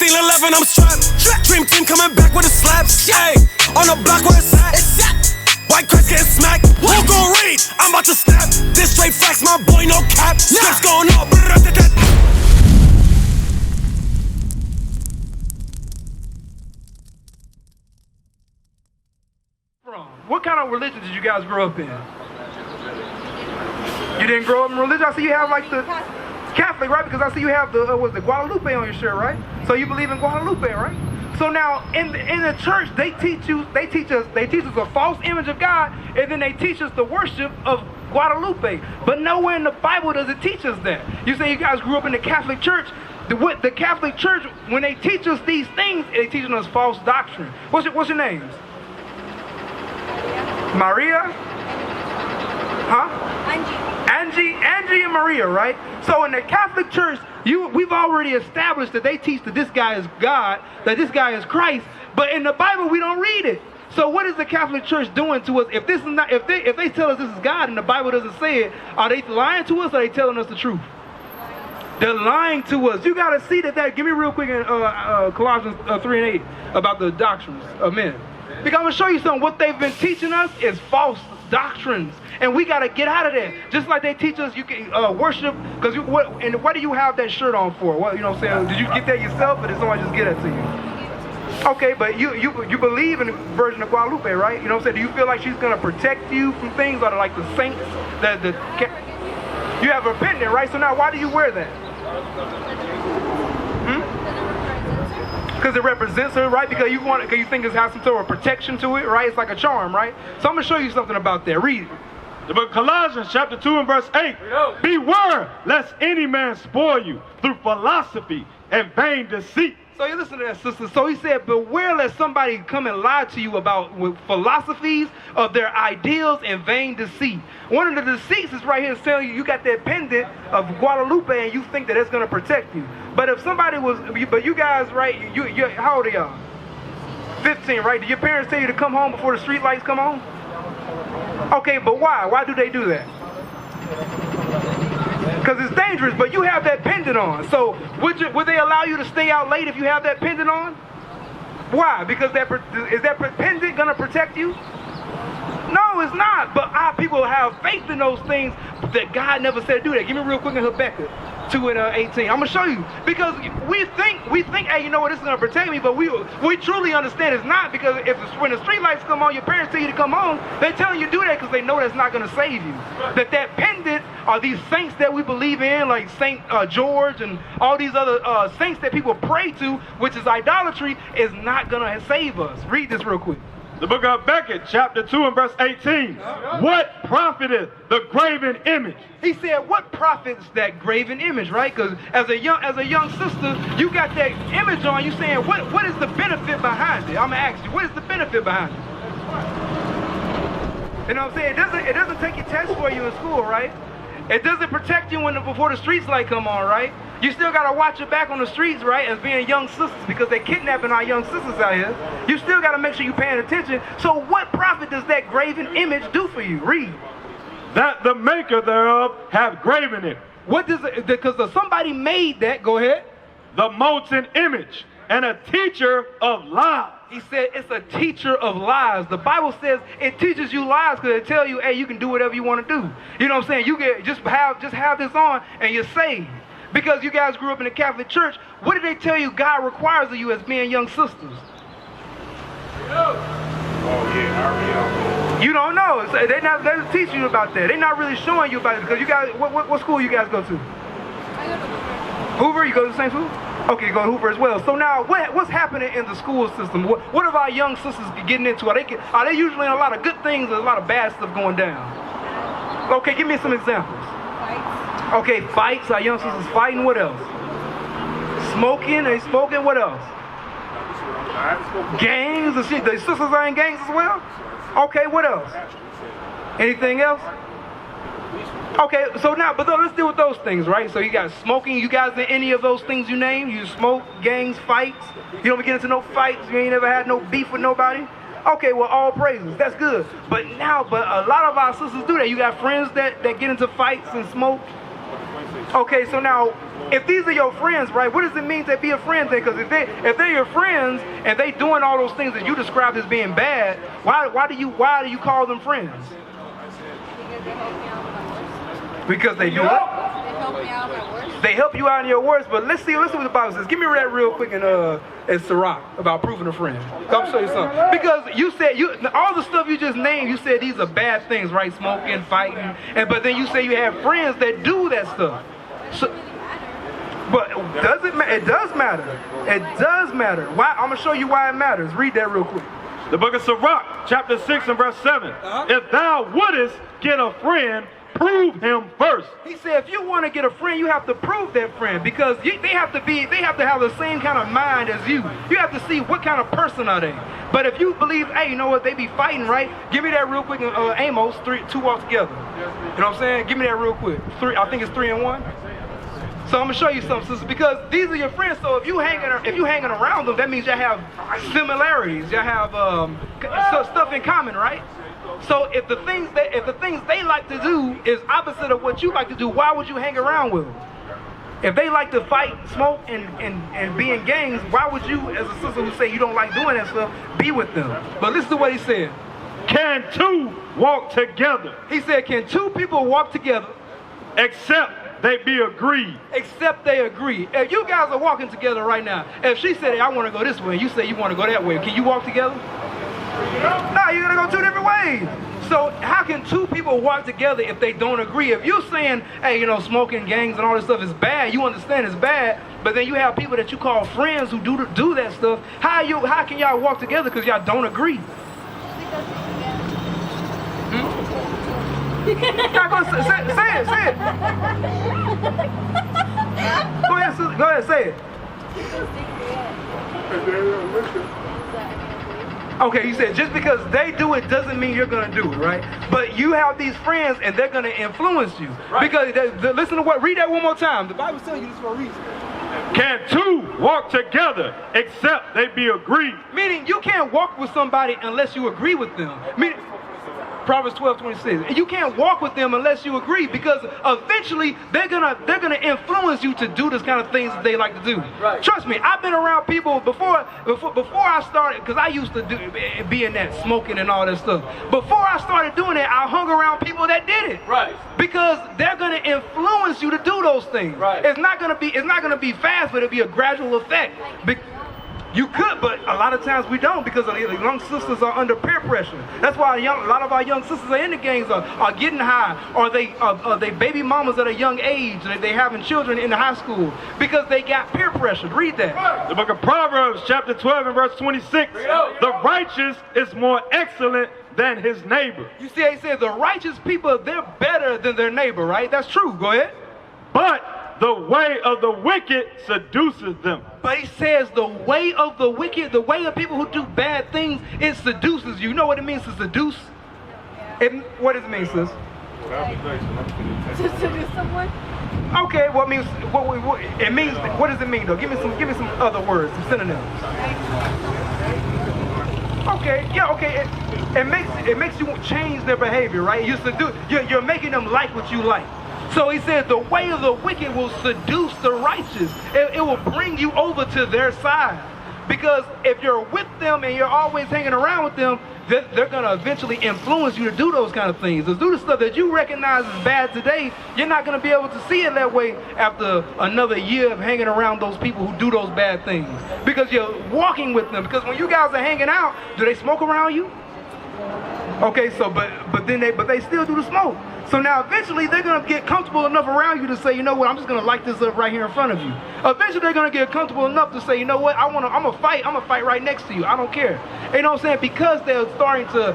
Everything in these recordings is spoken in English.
1611, I'm strapped. Dream team coming back with a slap. Hey, on the block where it's at. White cracks getting smacked. Who gon' read? I'm about to snap. This straight facts, my boy, no cap. Steps going up. What kind of religion did you guys grow up in? You didn't grow up in religion? I see you have like the Catholic, right? Because I see you have the Guadalupe on your shirt, right? So you believe in Guadalupe, right? So now in the church they teach us a false image of God, and then they teach us the worship of Guadalupe. But nowhere in the Bible does it teach us that. You say you guys grew up in the Catholic Church. The Catholic Church, when they teach us these things, they teaching us false doctrine. What's your names? Maria? Huh? Angie and Maria, right? So in the Catholic Church, we've already established that they teach that this guy is God, that this guy is Christ, but in the Bible we don't read it. So what is the Catholic Church doing to us? If this is not, if they tell us this is God and the Bible doesn't say it, are they lying to us or are they telling us the truth? They're lying to us. You got to see that. Give me real quick in Colossians 3:8 about the doctrines of men. Because I'm going to show you something. What they've been teaching us is false doctrines. And we got to get out of that. Just like they teach us you can worship. Because what do you have that shirt on for? What, you know what I'm saying? Did you get that yourself or did someone just get it to you? Okay, but you believe in the Virgin of Guadalupe, right? You know what I'm saying? Do you feel like she's going to protect you from things that are like the saints? You have a pendant, right? So now why do you wear that? Because it represents her, right? Because you think it has some sort of protection to it, right? It's like a charm, right? So I'm going to show you something about that. Read it. The book of Colossians chapter 2 and verse 8. Beware lest any man spoil you through philosophy and vain deceit. So you listen to that, sister. So he said, beware lest somebody come and lie to you about philosophies of their ideals and vain deceit. One of the deceits is right here telling you got that pendant of Guadalupe and you think that it's going to protect you. But if somebody but you guys, right, how old are y'all? 15, right? Did your parents tell you to come home before the street lights come on? Okay, but why? Why do they do that? Because it's dangerous, but you have that pendant on. So would they allow you to stay out late if you have that pendant on? Why? Because is that pendant going to protect you? No, it's not. But our people have faith in those things that God never said to do that. Give me real quick in Habakkuk 2 and 18. I'm going to show you. Because we think, hey, you know what, this is going to protect me, but we truly understand it's not, because when the street lights come on, your parents tell you to come home, they're telling you to do that because they know that's not going to save you. That pendant are these saints that we believe in, like Saint George and all these other saints that people pray to, which is idolatry, is not going to save us. Read this real quick. The book of Habakkuk, chapter 2 and verse 18. What profiteth the graven image? He said, what profits that graven image, right? Because as a young sister, you got that image on, you saying, what is the benefit behind it? I'm going to ask you, what is the benefit behind it? You know what I'm saying? It doesn't take your test for you in school, right? It doesn't protect you before the streets light come on, right? You still got to watch your back on the streets, right, as being young sisters, because they're kidnapping our young sisters out here. You still got to make sure you're paying attention. So what profit does that graven image do for you? Read. That the maker thereof have graven it. What does it, because somebody made that, go ahead. The molten image and a teacher of lies. He said it's a teacher of lies. The Bible says it teaches you lies because it tells you, hey, you can do whatever you want to do. You know what I'm saying? You get just have this on and you're saved. Because you guys grew up in the Catholic Church, what did they tell you God requires of you as being young sisters? You don't know. They're not teaching you about that. They're not really showing you about it because you guys. What school you guys go to? Hoover. You go to the same school? Okay, you go to Hoover as well. So now, what's happening in the school system? What are our young sisters getting into? Are they usually in a lot of good things or a lot of bad stuff going down? Okay, give me some examples. Okay, fights. Our young sisters fighting. What else? Smoking. They smoking. What else? Gangs. The sisters are in gangs as well. Okay, what else? Anything else? Okay, so now, but let's deal with those things, right? So you got smoking. You guys in any of those things you name? You smoke, gangs, fights. You don't get into no fights. You ain't never had no beef with nobody. Okay, well, all praises. That's good. But a lot of our sisters do that. You got friends that get into fights and smoke. Okay, so now, if these are your friends, right, what does it mean to be a friend then? Because if they're your friends and they doing all those things that you described as being bad, why do you call them friends? Because they do what? They help you out in your worst. But let's see what the Bible says. Give me that real quick in Sirach about proving a friend. I'll show you something. Because you said all the stuff you just named, you said these are bad things, right? Smoking, fighting, but then you say you have friends that do that stuff. So, but does it matter? It does matter. It does matter. Why? I'm gonna show you why it matters. Read that real quick. The book of Sirach, chapter 6 and verse 7. If thou wouldest get a friend, prove him first. He said, if you want to get a friend, you have to prove that friend, because they have to have the same kind of mind as you. You have to see what kind of person are they. But if you believe, hey, you know what, they be fighting, right? Give me that real quick in Amos 2 walk together. You know what I'm saying? Give me that real quick. I think it's 3 and 1. So I'm gonna show you something, sister, because these are your friends. So if you hanging around them, that means you have similarities. You have stuff in common, right? So if the things they like to do is opposite of what you like to do, why would you hang around with them? If they like to fight, smoke, and be in gangs, why would you, as a sister who say you don't like doing that stuff, be with them? But listen to what he said. Can two walk together? He said, can two people walk together except they be agreed? Except they agree. If you guys are walking together right now, if she said, hey, I want to go this way, and you say you want to go that way, can you walk together? No, you're going to go 2 different ways. So how can 2 people walk together if they don't agree? If you're saying, hey, you know, smoking, gangs, and all this stuff is bad, you understand it's bad, but then you have people that you call friends who do that stuff, how can y'all walk together because y'all don't agree? Now go say it. Go ahead, say it. Okay, you said just because they do it doesn't mean you're going to do it, right? But you have these friends and they're going to influence you. Right. Because, listen to what, read that one more time. The Bible's telling you this for a reason. Can two walk together except they be agreed? Meaning you can't walk with somebody unless you agree with them. Meaning, Proverbs 12:26. You can't walk with them unless you agree, because eventually they're gonna influence you to do this kind of things that they like to do. Right. Trust me, I've been around people before I started, because I used to be in that smoking and all that stuff. Before I started doing that, I hung around people that did it. Right. Because they're gonna influence you to do those things. Right. It's not gonna be fast, but it'll be a gradual effect. You could, but a lot of times we don't, because the young sisters are under peer pressure. That's why a lot of our young sisters are in the gangs, are getting high, or they baby mamas at a young age, and they having children in the high school because they got peer pressure. Read that. The book of Proverbs, chapter 12 and verse 26. The righteous is more excellent than his neighbor. You see, he says the righteous people, they're better than their neighbor, right? That's true. Go ahead. But the way of the wicked seduces them. But he says the way of the wicked, the way of people who do bad things, it seduces you. You know what it means to seduce? What does it mean, sis? To seduce someone? Okay, what means what it means? What does it mean though? Give me some other words, some synonyms. Okay, yeah, okay. It makes you change their behavior, right? You're making them like what you like. So he said the way of the wicked will seduce the righteous. It will bring you over to their side. Because if you're with them and you're always hanging around with them, they're going to eventually influence you to do those kind of things. To do the stuff that you recognize as bad today, you're not going to be able to see it that way after another year of hanging around those people who do those bad things. Because you're walking with them. Because when you guys are hanging out, do they smoke around you? Okay, so but they still do the smoke. So now eventually they're going to get comfortable enough around you to say, you know what, I'm just going to light this up right here in front of you. Eventually they're going to get comfortable enough to say, you know what, I'm going to fight right next to you. I don't care. You know what I'm saying? Because they're starting to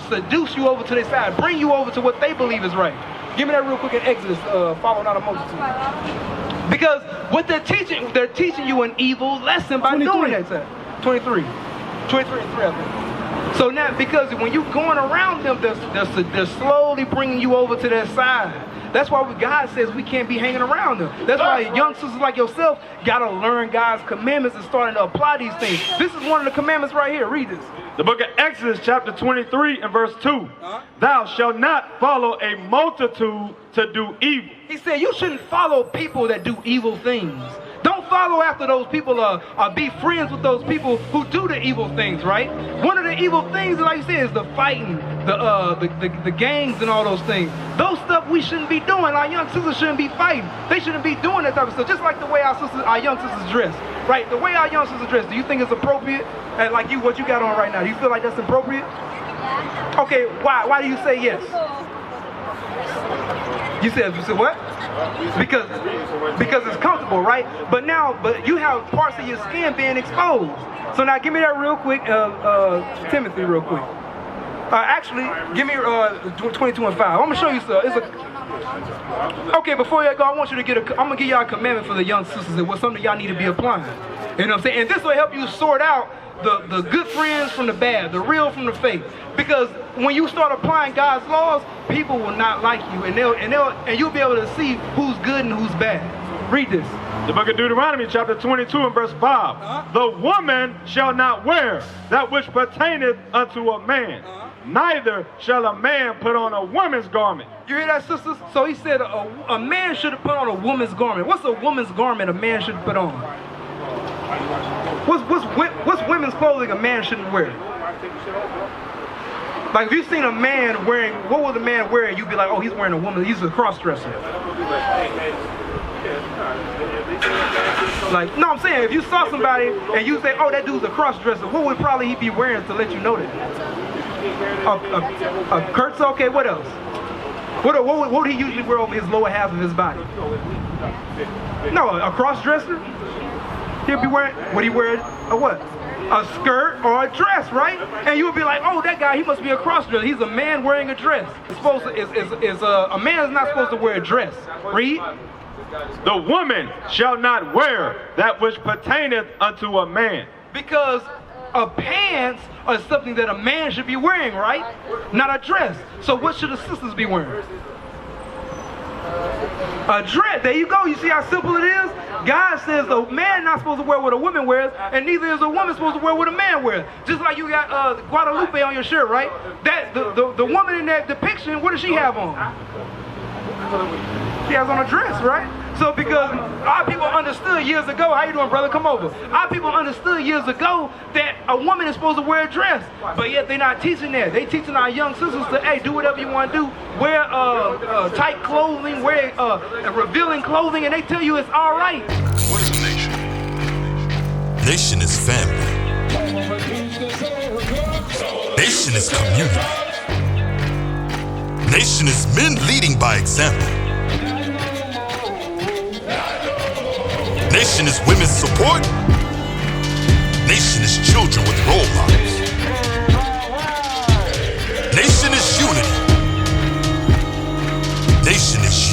seduce you over to their side, bring you over to what they believe is right. Give me that real quick in Exodus, follow not a multitude. Because what they're teaching you an evil lesson by 23. Doing that. 23 and 3, I think. So now, because when you're going around them, they're slowly bringing you over to their side. That's why God says we can't be hanging around them. That's why young sisters like yourself got to learn God's commandments and starting to apply these things. This is one of the commandments right here. Read this. The book of Exodus chapter 23 and verse 2. Thou shalt not follow a multitude to do evil. He said you shouldn't follow people that do evil things. Don't follow after those people or be friends with those people who do the evil things, right? One of the evil things, like you said, is the fighting, the gangs and all those things. Those stuff we shouldn't be doing. Our young sisters shouldn't be fighting. They shouldn't be doing that type of stuff. Just like the way our young sisters dress, right? The way our young sisters dress, do you think it's appropriate? And like what you got on right now, do you feel like that's appropriate? Okay, why? Why do you say yes? You said what? Because it's comfortable, right? But you have parts of your skin being exposed. So now give me that real quick, Timothy, real quick. Actually, give me 22 and 5. I'm gonna show you something. Okay, before you go, I want you to I'm gonna give y'all a commandment for the young sisters and what's something y'all need to be applying. You know what I'm saying? And this will help you sort out the good friends from the bad, the real from the fake. Because when you start applying God's laws, people will not like you, and you'll be able to see who's good and who's bad. Read this. The book of Deuteronomy chapter 22 and verse 5. The woman shall not wear that which pertaineth unto a man, neither shall a man put on a woman's garment. You hear that, sisters? So he said a man should put on a woman's garment. What's a woman's garment a man should put on? What's women's clothing a man shouldn't wear? Like if you've seen a man wearing, what would a man wear? You'd be like, oh, he's wearing a woman. He's a cross-dresser. Like, no, I'm saying if you saw somebody and you say, oh, that dude's a cross-dresser, what would probably he be wearing to let you know that? A Kurtz? Okay, what else? What would he usually wear over his lower half of his body? No, a cross-dresser? He'll be wearing, would he wear a what? A skirt or a dress, right? And you would be like, oh, that guy, he must be a cross-dresser. He's a man wearing a dress. A man is not supposed to wear a dress. Read. The woman shall not wear that which pertaineth unto a man. Because a pants are something that a man should be wearing, right? Not a dress. So what should the sisters be wearing? A dress. There you go. You see how simple it is? God says the man not supposed to wear what a woman wears, and neither is a woman supposed to wear what a man wears. Just like you got Guadalupe on your shirt, right? That the woman in that depiction, what does she have on? She has on a dress, right? So because our people understood years ago, how you doing, brother? Come over. Our people understood years ago that a woman is supposed to wear a dress, but yet they're not teaching that. They teaching our young sisters to, hey, do whatever you want to do. Wear tight clothing, wear revealing clothing, and they tell you it's all right. What is a nation? Nation is family. Nation is community. Nation is men leading by example. Nation is women's support. Nation is children with role models. Nation is unity. Nation is